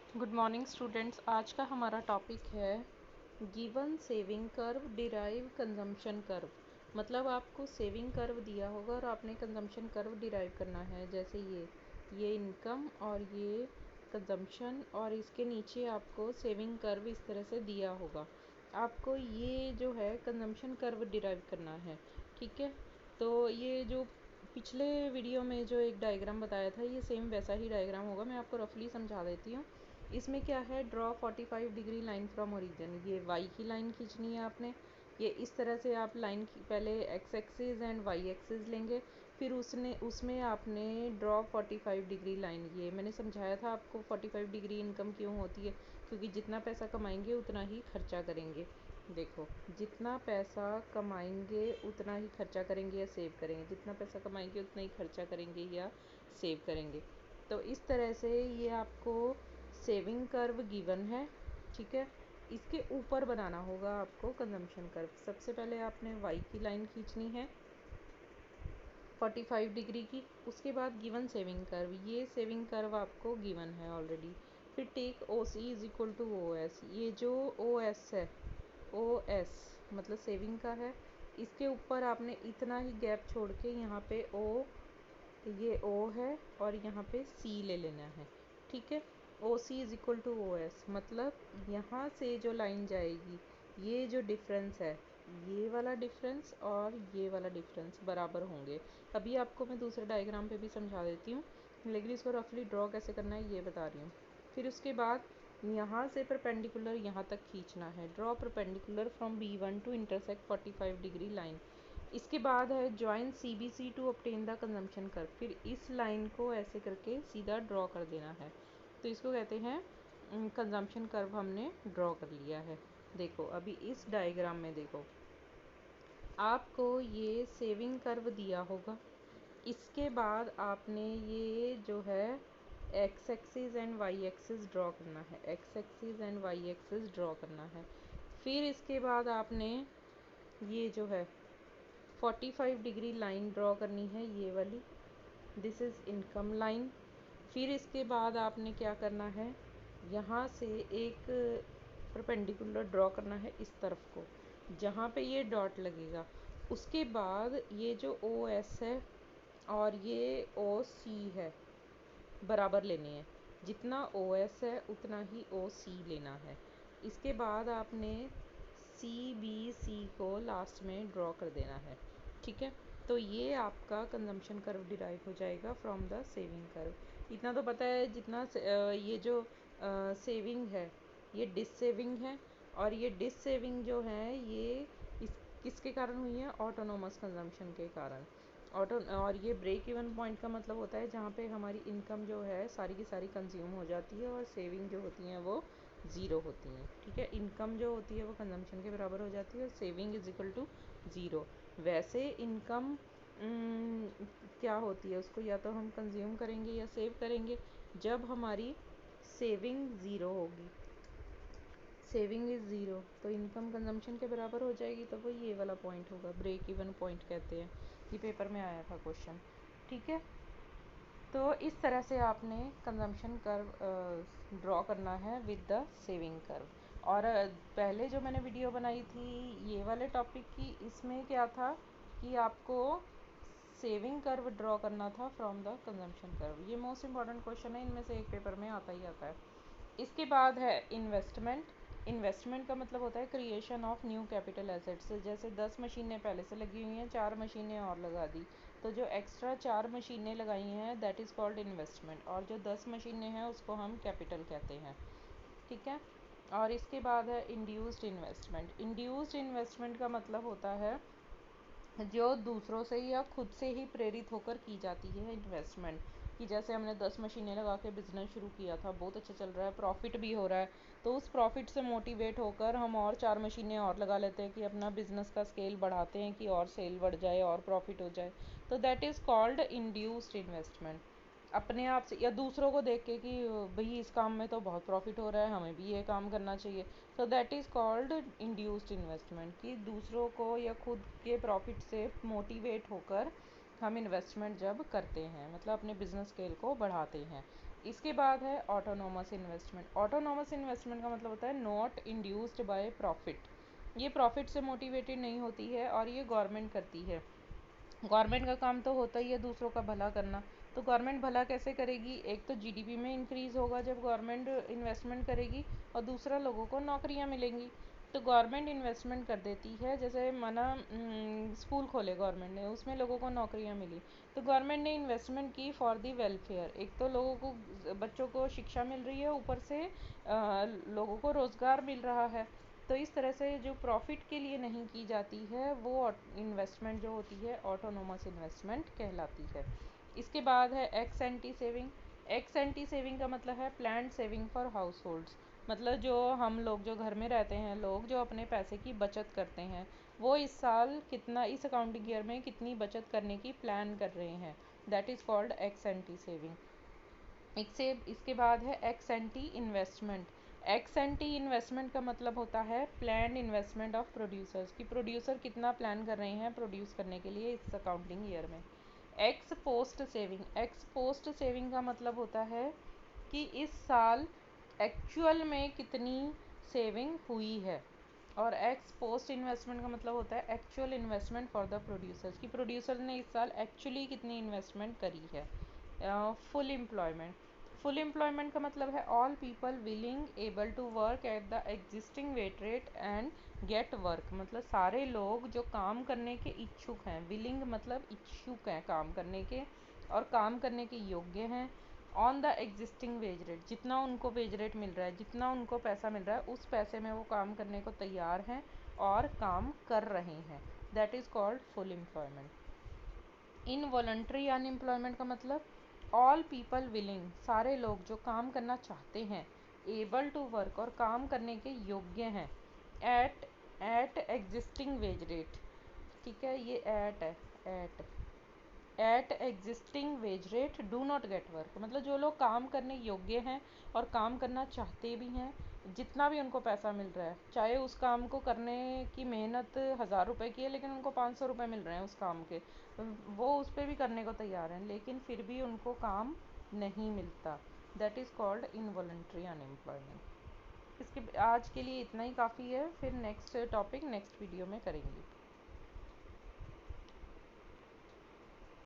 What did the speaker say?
Good morning students. आज का हमारा टॉपिक है given saving curve derive consumption curve. मतलब आपको सेविंग कर्व दिया होगा और आपने कंजम्पशन कर्व डिराइव करना है। जैसे ये इनकम और ये कंजम्पशन, और इसके नीचे आपको सेविंग कर्व इस तरह से दिया होगा। आपको ये जो है कंजम्पशन कर्व डिराइव करना है, ठीक है। तो ये जो पिछले वीडियो में जो एक डायग्राम बताया था, ये सेम वैसा ही डायग्राम होगा। मैं आपको रफली समझा देती हूँ। इसमें क्या है, draw 45 degree line from origin. ये वाई की लाइन खींचनी है आपने। ये इस तरह से आप लाइन की पहले X axis and Y axis लेंगे, फिर उसमें आपने ड्रॉ 45 डिग्री लाइन। ये मैंने समझाया था आपको 45 डिग्री इनकम क्यों होती है, क्योंकि जितना पैसा कमाएंगे उतना ही खर्चा करेंगे। देखो, जितना पैसा कमाएंगे उतना ही खर्चा करेंगे या सेव करेंगे, जितना पैसा कमाएंगे उतना ही खर्चा करेंगे या सेव करेंगे। तो इस तरह से ये आपको सेविंग कर्व गिवन है, ठीक है। इसके ऊपर बनाना होगा आपको कंजम्पशन कर्व। सबसे पहले आपने वाई की लाइन खींचनी है 45 डिग्री की। उसके बाद गिवन सेविंग कर्व, ये सेविंग कर्व आपको गिवन है ऑलरेडी। फिर take O C is equal to O S. ये जो ओ एस है, ओ एस मतलब सेविंग का है, इसके ऊपर आपने इतना ही गैप छोड़ के यहाँ पे ओ, ये ओ है और यहाँ पे सी ले लेना है, ठीक है। O C is equal to O S मतलब यहाँ से जो लाइन जाएगी, ये जो डिफरेंस है, ये वाला डिफरेंस और ये वाला डिफरेंस बराबर होंगे। अभी आपको मैं दूसरे डायग्राम पे भी समझा देती हूँ, लेकिन इसको रफली ड्रॉ कैसे करना है ये बता रही हूँ। फिर उसके बाद यहाँ से परपेंडिकुलर यहाँ तक खींचना है। Draw perpendicular from B1 to intersect 45 degree line. इसके बाद है join CBC to obtain the consumption curve. फिर इस लाइन को ऐसे करके सीधा ड्रॉ कर देना है। तो इसको कहते हैं कंजम्पशन कर्व हमने ड्रॉ कर लिया है। देखो अभी इस डायग्राम में देखो, आपको ये सेविंग कर्व दिया होगा। इसके बाद आपने ये जो है X axis and Y axis draw करना है, X axis and Y axis draw करना है। फिर इसके बाद आपने ये जो है 45 डिग्री लाइन ड्रॉ करनी है, ये वाली, दिस इज़ इनकम लाइन। फिर इसके बाद आपने क्या करना है, यहाँ से एक परपेंडिकुलर ड्रॉ करना है इस तरफ को, जहाँ पे ये डॉट लगेगा। उसके बाद ये जो ओ एस है और ये ओ सी है, बराबर लेने हैं। जितना ओ एस है उतना ही ओ सी लेना है। इसके बाद आपने सी बी सी को लास्ट में ड्रॉ कर देना है, ठीक है। तो ये आपका कंजम्पशन कर्व डिराइव हो जाएगा फ्रॉम द सेविंग कर्व। इतना तो पता है, जितना ये जो सेविंग है ये डिस सेविंग है, और ये डिस सेविंग जो है ये इस किसके कारण हुई है, ऑटोनोमस कंजम्पशन के कारण। और ये ब्रेक इवन पॉइंट का मतलब होता है जहाँ पे हमारी इनकम जो है सारी की सारी कंज्यूम हो जाती है और सेविंग जो होती हैं वो ज़ीरो होती हैं, ठीक है। इनकम जो होती है वो कंजम्पशन के बराबर हो जाती है और saving is equal to zero. वैसे इनकम क्या होती है, उसको या तो हम कंज्यूम करेंगे या सेव करेंगे। जब हमारी सेविंग ज़ीरो होगी, सेविंग इज़ ज़ीरो, तो इनकम कंजम्पशन के बराबर हो जाएगी, तो वो ये वाला पॉइंट होगा, ब्रेक इवन पॉइंट कहते हैं। ये पेपर में आया था क्वेश्चन, ठीक है। तो इस तरह से आपने कंजम्पशन कर्व ड्रॉ करना है विद द सेविंग कर्व। और पहले जो मैंने वीडियो बनाई थी ये वाले टॉपिक की, इसमें क्या था कि आपको सेविंग कर्व ड्रॉ करना था फ्रॉम द कंजम्पशन कर्व। ये मोस्ट इंपॉर्टेंट क्वेश्चन है, इनमें से एक पेपर में आता ही आता है। इसके बाद है इन्वेस्टमेंट। इन्वेस्टमेंट का मतलब होता है creation of new capital assets. जैसे 10 मशीनें पहले से लगी हुई हैं, 4 मशीनें और लगा दी, तो जो एक्स्ट्रा 4 मशीनें लगाई हैं दैट इज़ कॉल्ड इन्वेस्टमेंट, और जो 10 मशीनें हैं उसको हम कैपिटल कहते हैं, ठीक है। और इसके बाद है इंड्यूस्ड इन्वेस्टमेंट। इंड्यूस्ड इन्वेस्टमेंट का मतलब होता है जो दूसरों से या खुद से ही प्रेरित होकर की जाती है इन्वेस्टमेंट। कि जैसे हमने 10 मशीनें लगा के बिज़नेस शुरू किया था, बहुत अच्छा चल रहा है, प्रॉफिट भी हो रहा है, तो उस प्रॉफिट से मोटिवेट होकर हम और 4 मशीनें और लगा लेते हैं कि अपना बिज़नेस का स्केल बढ़ाते हैं कि और सेल बढ़ जाए और प्रॉफिट हो जाए। तो that is called induced investment. अपने आप से या दूसरों को देख के कि भाई इस काम में तो बहुत प्रॉफिट हो रहा है, हमें भी ये काम करना चाहिए, तो that is called induced investment. कि दूसरों को या खुद के प्रॉफिट से मोटिवेट होकर हम इन्वेस्टमेंट जब करते हैं, मतलब अपने बिजनेस स्केल को बढ़ाते हैं। इसके बाद है ऑटोनोमस इन्वेस्टमेंट। ऑटोनोमस इन्वेस्टमेंट का मतलब होता है नॉट इंड्यूस्ड बाय प्रॉफिट। ये प्रॉफिट से मोटिवेटेड नहीं होती है और ये गवर्नमेंट करती है। गवर्नमेंट का काम तो होता ही है दूसरों का भला करना। तो गवर्नमेंट भला कैसे करेगी? एक तो जीडीपी में इंक्रीज़ होगा जब गवर्नमेंट इन्वेस्टमेंट करेगी, और दूसरा लोगों को नौकरियां मिलेंगी। तो गवर्नमेंट इन्वेस्टमेंट कर देती है, जैसे माना स्कूल खोले गवर्नमेंट ने, उसमें लोगों को नौकरियां मिली, तो गवर्नमेंट ने इन्वेस्टमेंट की फॉर दी वेलफेयर। एक तो लोगों को, बच्चों को शिक्षा मिल रही है, ऊपर से लोगों को रोज़गार मिल रहा है। तो इस तरह से जो प्रॉफिट के लिए नहीं की जाती है वो इन्वेस्टमेंट जो होती है ऑटोनोमस इन्वेस्टमेंट कहलाती है। इसके बाद है x anti saving. X anti saving का मतलब है planned saving for house holds. मतलब जो हम लोग जो घर में रहते हैं, लोग जो अपने पैसे की बचत करते हैं, वो इस साल कितना, इस अकाउंटिंग ईयर में कितनी बचत करने की प्लान कर रहे हैं, that is called x anti saving. इसके बाद है x anti investment. X anti investment का मतलब होता है प्लान इन्वेस्टमेंट ऑफ प्रोड्यूसर्स, कि प्रोड्यूसर कितना प्लान कर रहे हैं प्रोड्यूस करने के लिए इस अकाउंटिंग ईयर में। X post saving. X post saving का मतलब होता है कि इस साल एक्चुअल में कितनी सेविंग हुई है। और एक्स पोस्ट इन्वेस्टमेंट का मतलब होता है actual investment for the producers, कि प्रोड्यूसर ने इस साल एक्चुअली कितनी इन्वेस्टमेंट करी है। Full employment. फुल एम्प्लॉयमेंट का मतलब है all people willing able to work at the existing wage rate and get work. मतलब सारे लोग जो काम करने के इच्छुक हैं, विलिंग मतलब इच्छुक हैं काम करने के, और काम करने के योग्य हैं, on the existing wage rate, जितना उनको वेज रेट मिल रहा है, जितना उनको पैसा मिल रहा है, उस पैसे में वो काम करने को तैयार हैं और काम कर रहे हैं, that is called full employment. Involuntary unemployment का मतलब ऑल पीपल विलिंग, सारे लोग जो काम करना चाहते हैं, एबल टू वर्क और काम करने के योग्य हैं, at at existing wage rate. ठीक है, ये एट है, at existing wage rate do not get work. मतलब जो लोग काम करने योग्य हैं और काम करना चाहते भी हैं, जितना भी उनको पैसा मिल रहा है, चाहे उस काम को करने की मेहनत 1000 रुपये की है लेकिन उनको 500 रुपये मिल रहे हैं उस काम के, वो उस पर भी करने को तैयार हैं, लेकिन फिर भी उनको काम नहीं मिलता, that is called involuntary unemployment. इसके आज के लिए इतना ही काफ़ी है, फिर नेक्स्ट टॉपिक नेक्स्ट वीडियो में करेंगे।